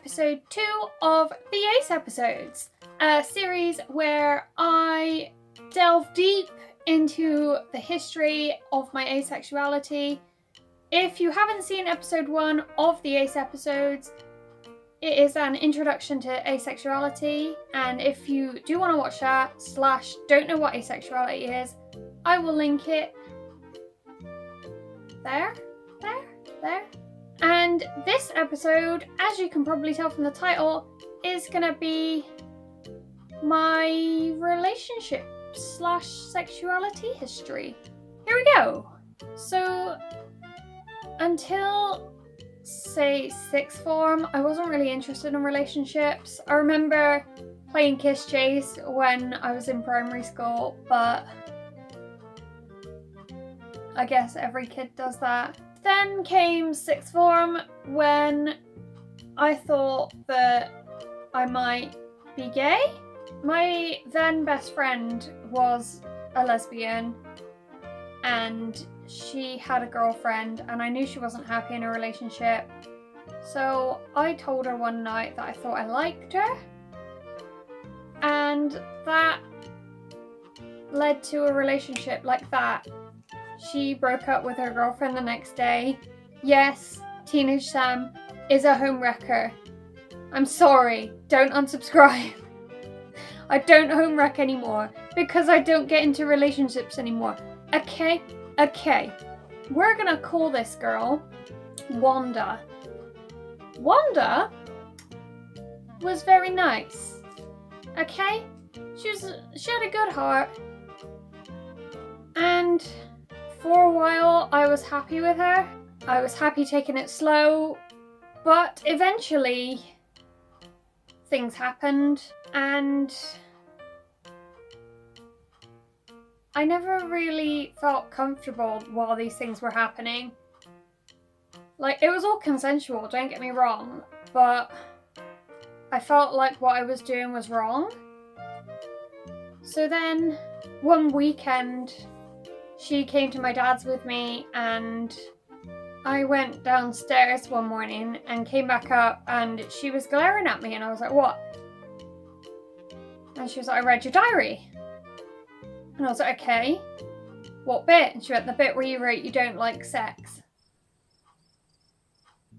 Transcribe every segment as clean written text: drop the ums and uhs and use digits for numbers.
episode 2 of the Ace episodes, a series where I delve deep into the history of my asexuality. If you haven't seen episode 1 of the Ace episodes, it is an introduction to asexuality, and if you do want to watch that / don't know what asexuality is, I will link it there. And this episode, as you can probably tell from the title, is gonna be my relationship / sexuality history. Here we go. So, until say 6th form, I wasn't really interested in relationships. I remember playing Kiss Chase when I was in primary school, but I guess every kid does that. Then came 6th form when I thought that I might be gay. My then best friend was a lesbian and she had a girlfriend, and I knew she wasn't happy in a relationship. So I told her one night that I thought I liked her, and that led to a relationship like that. She broke up with her girlfriend the next day. Yes, Teenage Sam is a homewrecker. I'm sorry, don't unsubscribe. I don't homewreck anymore because I don't get into relationships anymore. Okay, we're gonna call this girl Wanda. Wanda was very nice. Okay? She had a good heart. And for a while I was happy with her. I was happy taking it slow, but eventually things happened and I never really felt comfortable while these things were happening. Like, it was all consensual, don't get me wrong, but I felt like what I was doing was wrong. So then, one weekend, she came to my dad's with me and I went downstairs one morning and came back up and she was glaring at me and I was like, what? And she was like, I read your diary. And I was like, okay, what bit? And she went, the bit where you wrote you don't like sex.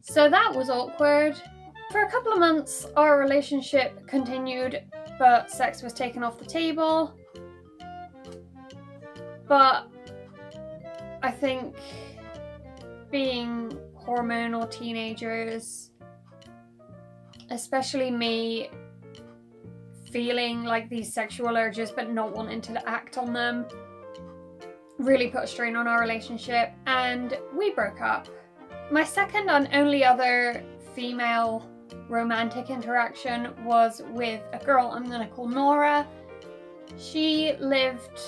So that was awkward. For a couple of months, our relationship continued, but sex was taken off the table. But I think being hormonal teenagers, especially me, feeling like these sexual urges but not wanting to act on them, really put a strain on our relationship and we broke up. My second and only other female romantic interaction was with a girl I'm gonna call Nora. She lived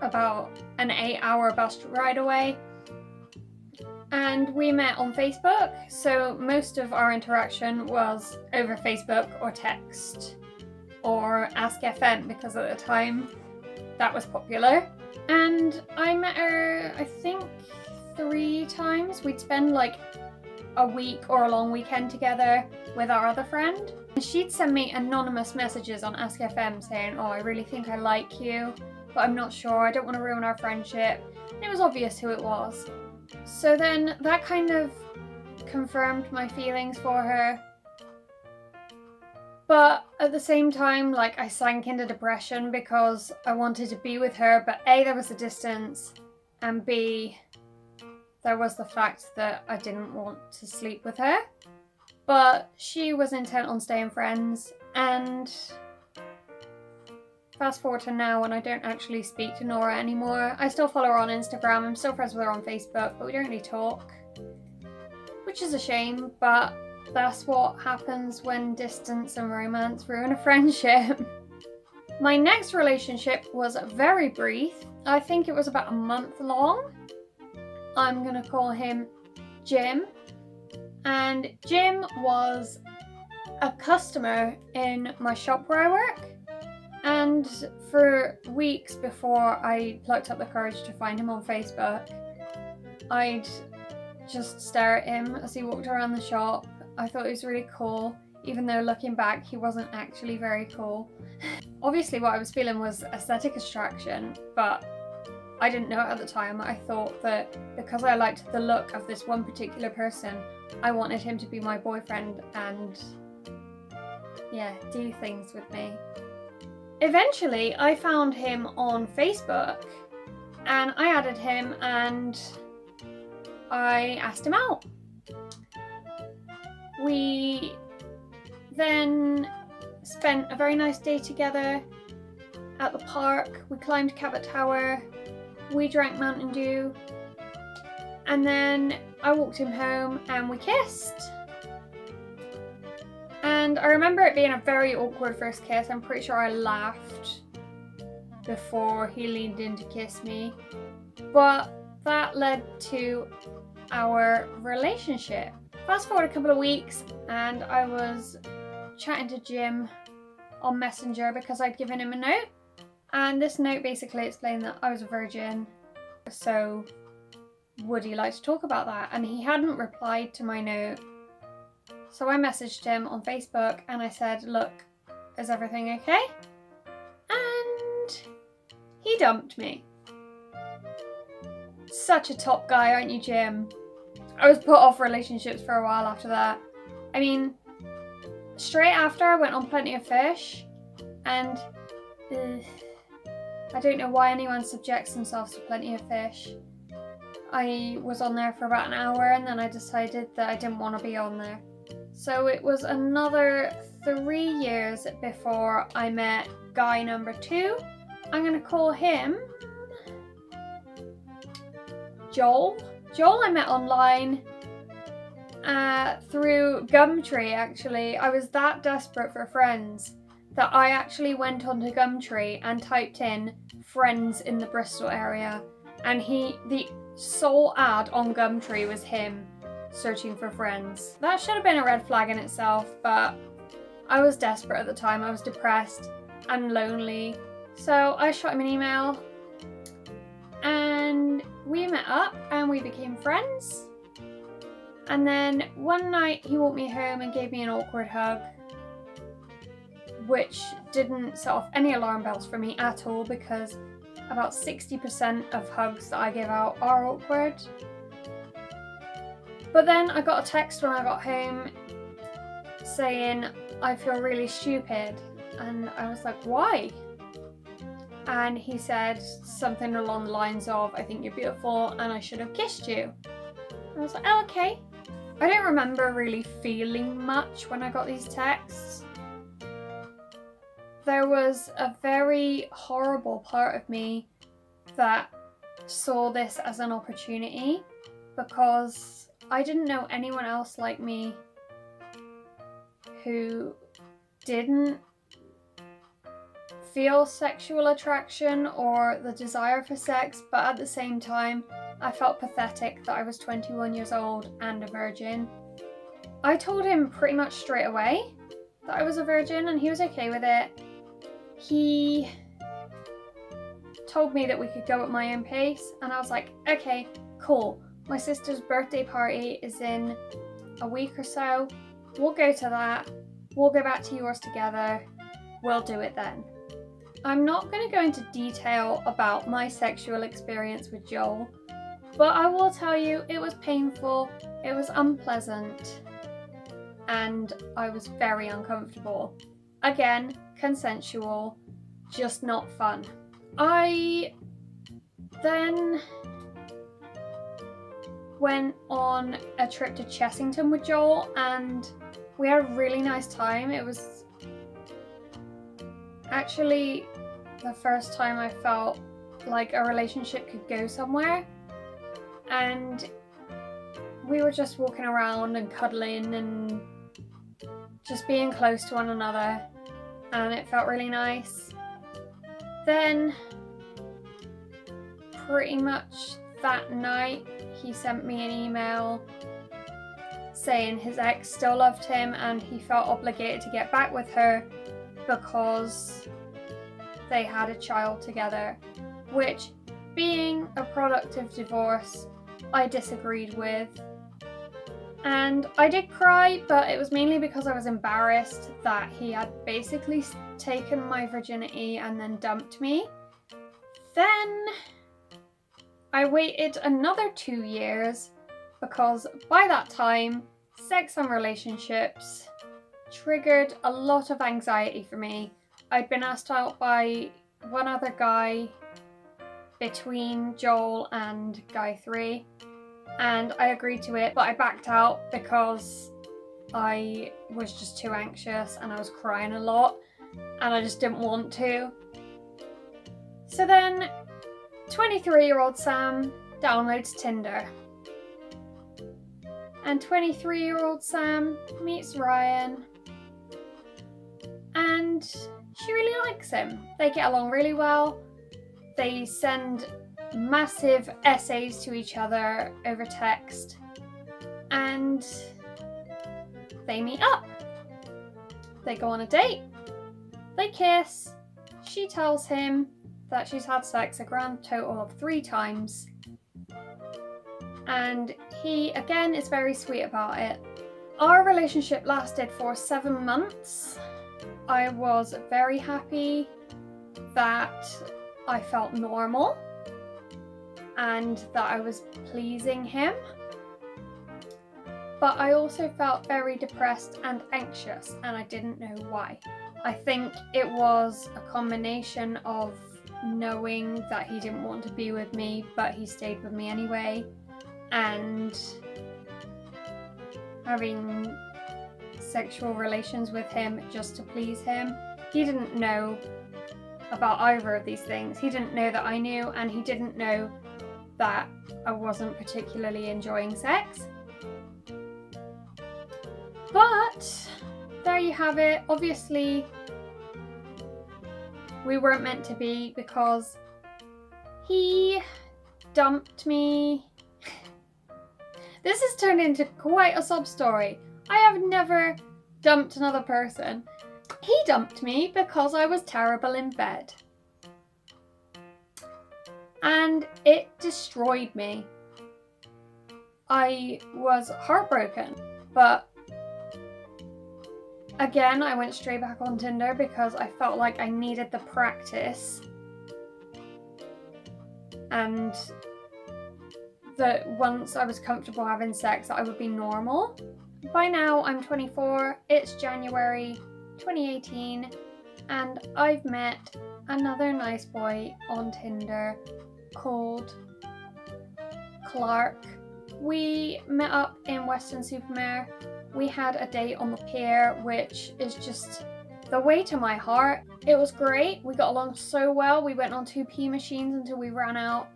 about an 8-hour bus ride away and we met on Facebook, so most of our interaction was over Facebook or text or Ask FM because at the time that was popular. And I met her, I think, 3 times. We'd spend like a week or a long weekend together with our other friend. And she'd send me anonymous messages on Ask FM saying, oh, I really think I like you, but I'm not sure, I don't want to ruin our friendship. And it was obvious who it was. So then that kind of confirmed my feelings for her. But at the same time, like, I sank into depression because I wanted to be with her, but A, there was a distance, and B, there was the fact that I didn't want to sleep with her. But she was intent on staying friends, and fast forward to now when I don't actually speak to Nora anymore. I still follow her on Instagram, I'm still friends with her on Facebook, but we don't really talk. Which is a shame, but that's what happens when distance and romance ruin a friendship. My next relationship was very brief. I think it was about a month long. I'm gonna call him Jim. And Jim was a customer in my shop where I work. And for weeks before I plucked up the courage to find him on Facebook, I'd just stare at him as he walked around the shop. I thought he was really cool, even though looking back he wasn't actually very cool. Obviously what I was feeling was aesthetic attraction, but I didn't know it at the time. I thought that because I liked the look of this one particular person, I wanted him to be my boyfriend and, yeah, do things with me. Eventually I found him on Facebook and I added him and I asked him out. We then spent a very nice day together at the park. We climbed Cabot Tower, we drank Mountain Dew, and then I walked him home and we kissed. And I remember it being a very awkward first kiss. I'm pretty sure I laughed before he leaned in to kiss me, but that led to our relationship. Fast forward a couple of weeks and I was chatting to Jim on Messenger because I'd given him a note, and this note basically explained that I was a virgin, so would he like to talk about that? And he hadn't replied to my note, so I messaged him on Facebook and I said, look, is everything okay? And he dumped me. Such a top guy, aren't you, Jim? I was put off relationships for a while after that. I mean, straight after I went on Plenty of Fish, and I don't know why anyone subjects themselves to Plenty of Fish. I was on there for about an hour and then I decided that I didn't want to be on there. So it was another 3 years before I met guy number 2. I'm going to call him Joel. Joel I met online through Gumtree, actually. I was that desperate for friends that I actually went onto Gumtree and typed in friends in the Bristol area, and the sole ad on Gumtree was him searching for friends. That should have been a red flag in itself, but I was desperate at the time. I was depressed and lonely, so I shot him an email and we met up and we became friends. And then one night he walked me home and gave me an awkward hug, which didn't set off any alarm bells for me at all, because about 60% of hugs that I give out are awkward. But then I got a text when I got home saying, I feel really stupid. And I was like, why? And he said something along the lines of, I think you're beautiful and I should have kissed you. I was like, oh, okay. I don't remember really feeling much when I got these texts. There was a very horrible part of me that saw this as an opportunity, because I didn't know anyone else like me who didn't feel sexual attraction or the desire for sex, but at the same time I felt pathetic that I was 21 years old and a virgin. I told him pretty much straight away that I was a virgin and he was okay with it. He told me that we could go at my own pace and I was like, okay, cool. My sister's birthday party is in a week or so. We'll go to that. We'll go back to yours together. We'll do it then. I'm not going to go into detail about my sexual experience with Joel, but I will tell you it was painful, it was unpleasant, and I was very uncomfortable. Again, consensual, just not fun. I then went on a trip to Chessington with Joel and we had a really nice time. It was actually the first time I felt like a relationship could go somewhere, and we were just walking around and cuddling and just being close to one another, and it felt really nice. Then pretty much that night he sent me an email saying his ex still loved him and he felt obligated to get back with her because they had a child together, which, being a product of divorce, I disagreed with. And I did cry, but it was mainly because I was embarrassed that he had basically taken my virginity and then dumped me. Then I waited another 2 years because by that time, sex and relationships triggered a lot of anxiety for me. I'd been asked out by one other guy between Joel and Guy 3. And I agreed to it, but I backed out because I was just too anxious and I was crying a lot and I just didn't want to. So then 23-year-old Sam downloads Tinder. And 23-year-old Sam meets Ryan and she really likes him. They get along really well. They send massive essays to each other over text and they meet up. They go on a date. They kiss. She tells him that she's had sex a grand total of 3 times. And he, again, is very sweet about it. Our relationship lasted for 7 months. I was very happy that I felt normal and that I was pleasing him. But I also felt very depressed and anxious, and I didn't know why. I think it was a combination of knowing that he didn't want to be with me, but he stayed with me anyway, and having sexual relations with him just to please him. He didn't know about either of these things. He didn't know that I knew, and he didn't know that I wasn't particularly enjoying sex. But there you have it. Obviously, we weren't meant to be because he dumped me. This has turned into quite a sob story. I have never dumped another person. He dumped me because I was terrible in bed. And it destroyed me. I was heartbroken, but again, I went straight back on Tinder because I felt like I needed the practice and that once I was comfortable having sex, that I would be normal. By now, I'm 24, it's January 2018, and I've met another nice boy on Tinder called Clark. We met up in Weston-super-Mare. We had a date on the pier, which is just the way to my heart. It was great. We got along so well. We went on 2 pee machines until we ran out.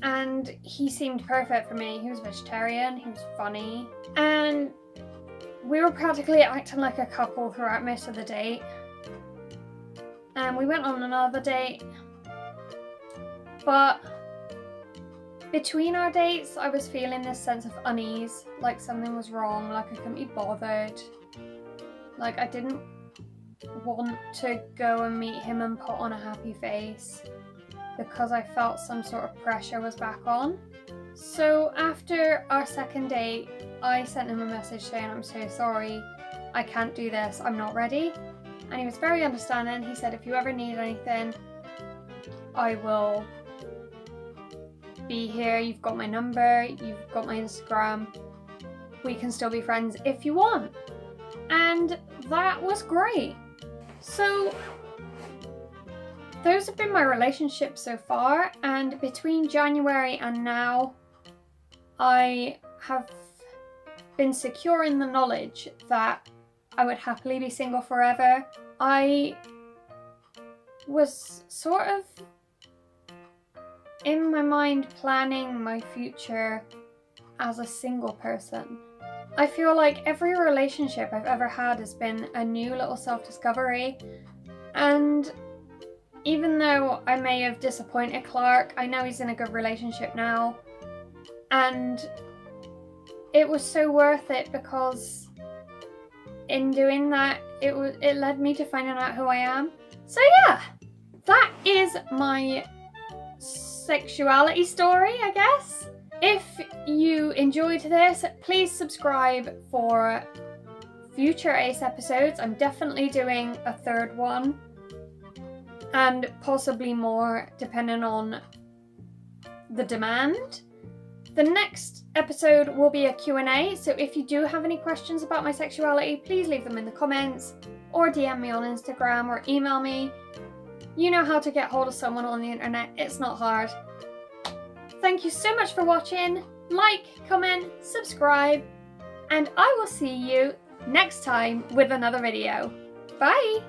And he seemed perfect for me. He was vegetarian, he was funny, and we were practically acting like a couple throughout most of the date. And we went on another date, but between our dates, I was feeling this sense of unease, like something was wrong, like I couldn't be bothered. Like I didn't want to go and meet him and put on a happy face because I felt some sort of pressure was back on. So after our second date, I sent him a message saying, I'm so sorry, I can't do this, I'm not ready. And he was very understanding. He said, if you ever need anything, I will be here. You've got my number, you've got my Instagram. We can still be friends if you want. And that was great. So those have been my relationships so far, and between January and now, I have been secure in the knowledge that I would happily be single forever. I was sort of in my mind planning my future as a single person. I feel like every relationship I've ever had has been a new little self-discovery, and even though I may have disappointed Clark, I know he's in a good relationship now, and it was so worth it because in doing that, it led me to finding out who I am. So yeah, that is my sexuality story, I guess. If you enjoyed this, please subscribe for future ACE episodes. I'm definitely doing a third one, and possibly more depending on the demand. The next episode will be a Q&A, so if you do have any questions about my sexuality, please leave them in the comments or DM me on Instagram or email me. You know how to get hold of someone on the internet, it's not hard. Thank you so much for watching. Like, comment, subscribe, and I will see you next time with another video. Bye!